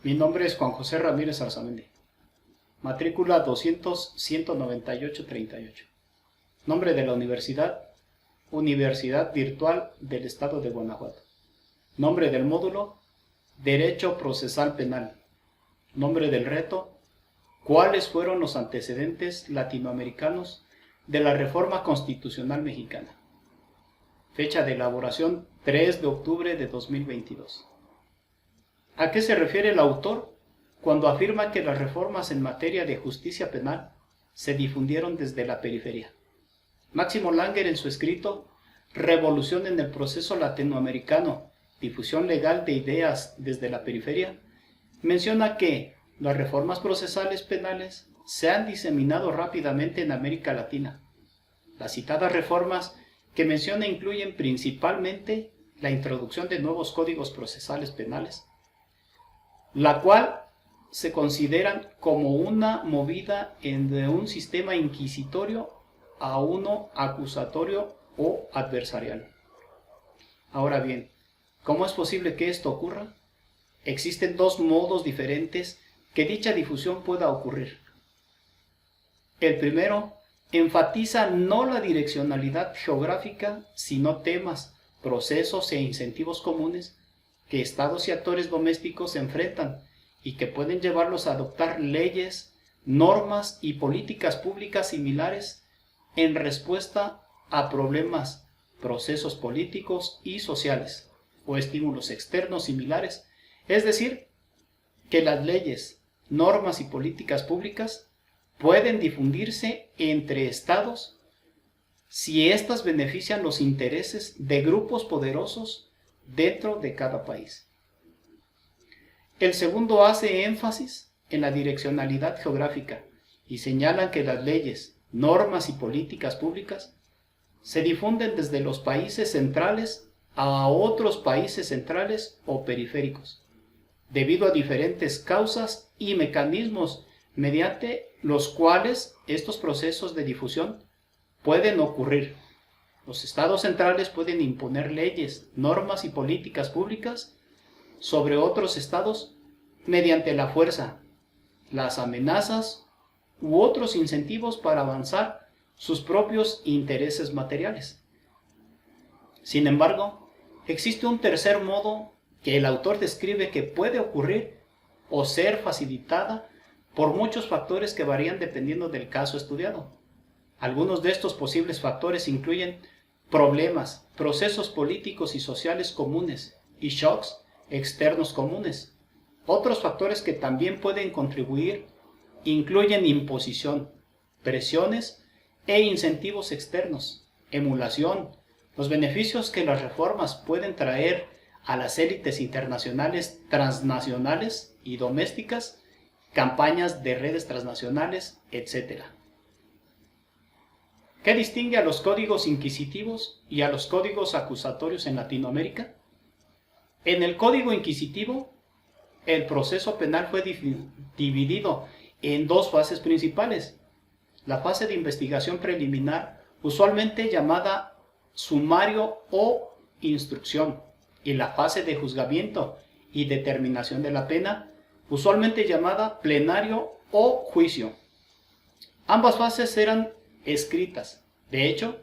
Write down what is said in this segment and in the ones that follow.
Mi nombre es Juan José Ramírez Arzamendi. Matrícula 200-198-38. Nombre de la universidad: Universidad Virtual del Estado de Guanajuato. Nombre del módulo: Derecho Procesal Penal. Nombre del reto: ¿cuáles fueron los antecedentes latinoamericanos de la Reforma Constitucional Mexicana? Fecha de elaboración: 3 de octubre de 2022. ¿A qué se refiere el autor cuando afirma que las reformas en materia de justicia penal se difundieron desde la periferia? Máximo Langer, en su escrito Revolución en el proceso latinoamericano, difusión legal de ideas desde la periferia, menciona que las reformas procesales penales se han diseminado rápidamente en América Latina. Las citadas reformas que menciona incluyen principalmente la introducción de nuevos códigos procesales penales, la cual se consideran como una movida de un sistema inquisitorio a uno acusatorio o adversarial. Ahora bien, ¿cómo es posible que esto ocurra? Existen dos modos diferentes que dicha difusión pueda ocurrir. El primero enfatiza no la direccionalidad geográfica, sino temas, procesos e incentivos comunes que estados y actores domésticos se enfrentan y que pueden llevarlos a adoptar leyes, normas y políticas públicas similares en respuesta a problemas, procesos políticos y sociales o estímulos externos similares. Es decir, que las leyes, normas y políticas públicas pueden difundirse entre estados si éstas benefician los intereses de grupos poderosos dentro de cada país. El segundo hace énfasis en la direccionalidad geográfica y señala que las leyes, normas y políticas públicas se difunden desde los países centrales a otros países centrales o periféricos, debido a diferentes causas y mecanismos mediante los cuales estos procesos de difusión pueden ocurrir. Los estados centrales pueden imponer leyes, normas y políticas públicas sobre otros estados mediante la fuerza, las amenazas u otros incentivos para avanzar sus propios intereses materiales. Sin embargo, existe un tercer modo que el autor describe que puede ocurrir o ser facilitada por muchos factores que varían dependiendo del caso estudiado. Algunos de estos posibles factores incluyen problemas, procesos políticos y sociales comunes y shocks externos comunes. Otros factores que también pueden contribuir incluyen imposición, presiones e incentivos externos, emulación, los beneficios que las reformas pueden traer a las élites internacionales, transnacionales y domésticas, campañas de redes transnacionales, etc. ¿Qué distingue a los códigos inquisitivos y a los códigos acusatorios en Latinoamérica? En el Código Inquisitivo, el proceso penal fue dividido en dos fases principales. La fase de investigación preliminar, usualmente llamada sumario o instrucción, y la fase de juzgamiento y determinación de la pena, usualmente llamada plenario o juicio. Ambas fases eran escritas. De hecho,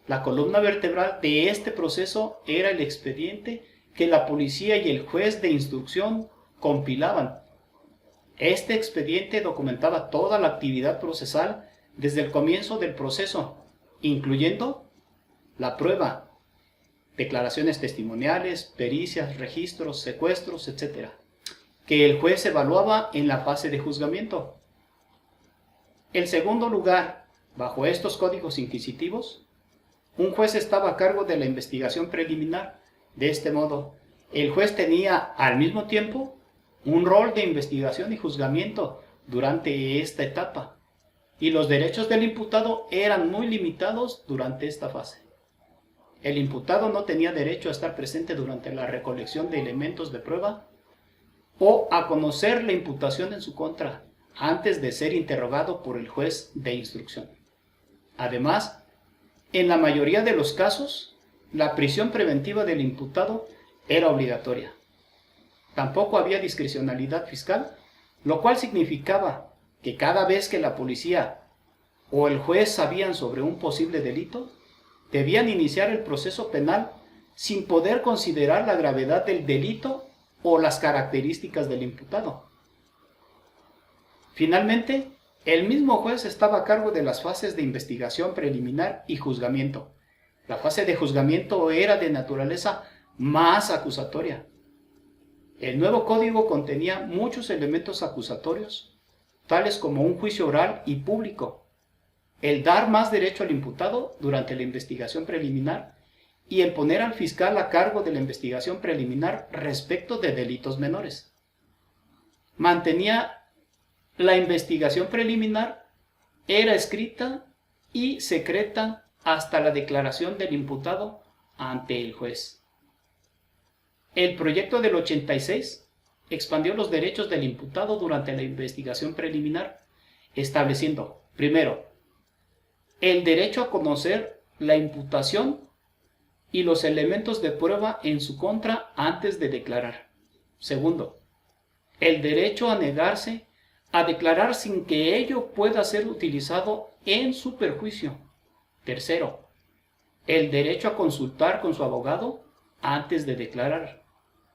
la columna vertebral de este proceso era el expediente que la policía y el juez de instrucción compilaban. Este expediente documentaba toda la actividad procesal desde el comienzo del proceso, incluyendo la prueba, declaraciones testimoniales, pericias, registros, secuestros, etc., que el juez evaluaba en la fase de juzgamiento. En segundo lugar, bajo estos códigos inquisitivos, un juez estaba a cargo de la investigación preliminar. De este modo, el juez tenía al mismo tiempo un rol de investigación y juzgamiento durante esta etapa, y los derechos del imputado eran muy limitados durante esta fase. El imputado no tenía derecho a estar presente durante la recolección de elementos de prueba o a conocer la imputación en su contra antes de ser interrogado por el juez de instrucción. Además, en la mayoría de los casos, la prisión preventiva del imputado era obligatoria. Tampoco había discrecionalidad fiscal, lo cual significaba que cada vez que la policía o el juez sabían sobre un posible delito, debían iniciar el proceso penal sin poder considerar la gravedad del delito o las características del imputado. Finalmente, el mismo juez estaba a cargo de las fases de investigación preliminar y juzgamiento. La fase de juzgamiento era de naturaleza más acusatoria. El nuevo código contenía muchos elementos acusatorios, tales como un juicio oral y público, el dar más derecho al imputado durante la investigación preliminar y el poner al fiscal a cargo de la investigación preliminar respecto de delitos menores. Mantenía la investigación preliminar, era escrita y secreta hasta la declaración del imputado ante el juez. El proyecto del 86 expandió los derechos del imputado durante la investigación preliminar, estableciendo, primero, el derecho a conocer la imputación y los elementos de prueba en su contra antes de declarar. Segundo, el derecho a negarse a declarar sin que ello pueda ser utilizado en su perjuicio. Tercero, el derecho a consultar con su abogado antes de declarar.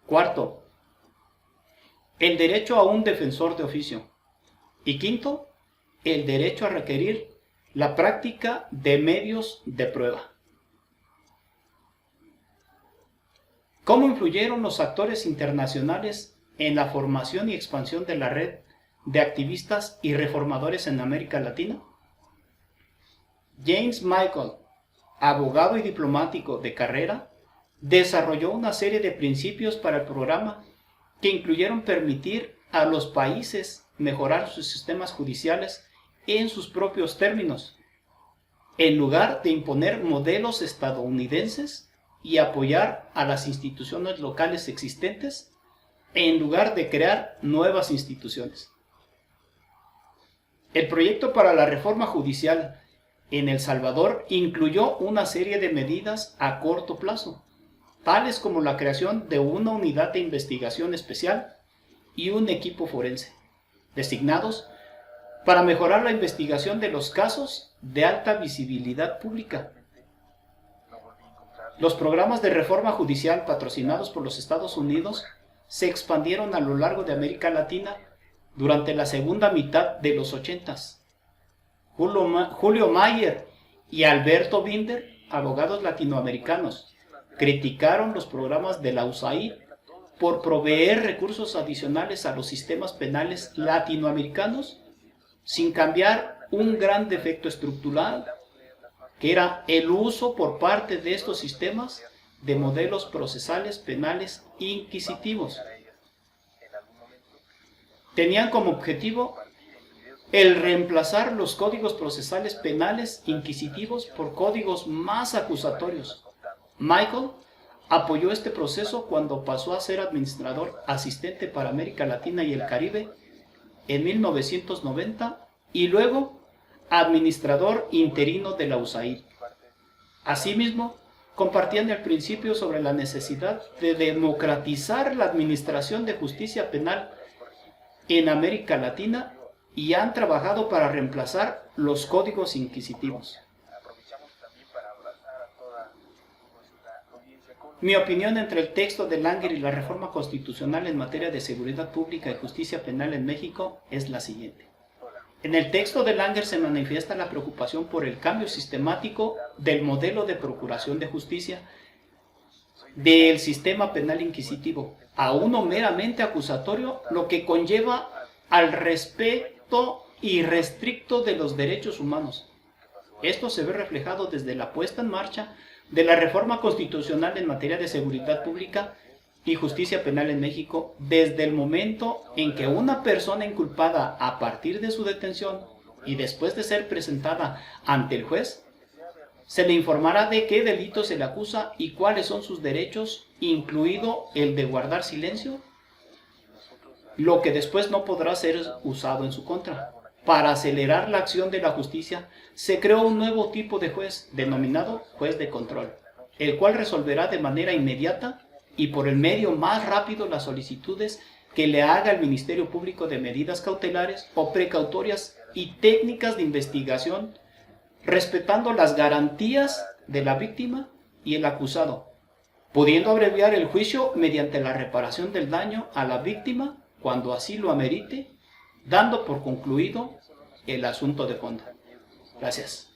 Cuarto, el derecho a un defensor de oficio. Y quinto, el derecho a requerir la práctica de medios de prueba. ¿Cómo influyeron los actores internacionales en la formación y expansión de la red de activistas y reformadores en América Latina? James Michael, abogado y diplomático de carrera, desarrolló una serie de principios para el programa que incluyeron permitir a los países mejorar sus sistemas judiciales en sus propios términos, en lugar de imponer modelos estadounidenses y apoyar a las instituciones locales existentes, en lugar de crear nuevas instituciones. El proyecto para la reforma judicial en El Salvador incluyó una serie de medidas a corto plazo, tales como la creación de una unidad de investigación especial y un equipo forense, designados para mejorar la investigación de los casos de alta visibilidad pública. Los programas de reforma judicial patrocinados por los Estados Unidos se expandieron a lo largo de América Latina durante la segunda mitad de los 80s. Julio Mayer y Alberto Binder, abogados latinoamericanos, criticaron los programas de la USAID por proveer recursos adicionales a los sistemas penales latinoamericanos sin cambiar un gran defecto estructural, que era el uso por parte de estos sistemas de modelos procesales penales inquisitivos. Tenían como objetivo el reemplazar los códigos procesales penales inquisitivos por códigos más acusatorios. Michael apoyó este proceso cuando pasó a ser administrador asistente para América Latina y el Caribe en 1990 y luego administrador interino de la USAID. Asimismo, compartían el principio sobre la necesidad de democratizar la administración de justicia penal en América Latina y han trabajado para reemplazar los códigos inquisitivos. Mi opinión entre el texto de Langer y la reforma constitucional en materia de seguridad pública y justicia penal en México es la siguiente. En el texto de Langer se manifiesta la preocupación por el cambio sistemático del modelo de procuración de justicia del sistema penal inquisitivo a uno meramente acusatorio, lo que conlleva al respeto irrestricto de los derechos humanos. Esto se ve reflejado desde la puesta en marcha de la reforma constitucional en materia de seguridad pública y justicia penal en México, desde el momento en que una persona inculpada a partir de su detención y después de ser presentada ante el juez, se le informará de qué delito se le acusa y cuáles son sus derechos, incluido el de guardar silencio, lo que después no podrá ser usado en su contra. Para acelerar la acción de la justicia, se creó un nuevo tipo de juez, denominado juez de control, el cual resolverá de manera inmediata y por el medio más rápido las solicitudes que le haga el Ministerio Público de medidas cautelares o precautorias y técnicas de investigación, respetando las garantías de la víctima y el acusado, pudiendo abreviar el juicio mediante la reparación del daño a la víctima cuando así lo amerite, dando por concluido el asunto de fondo. Gracias.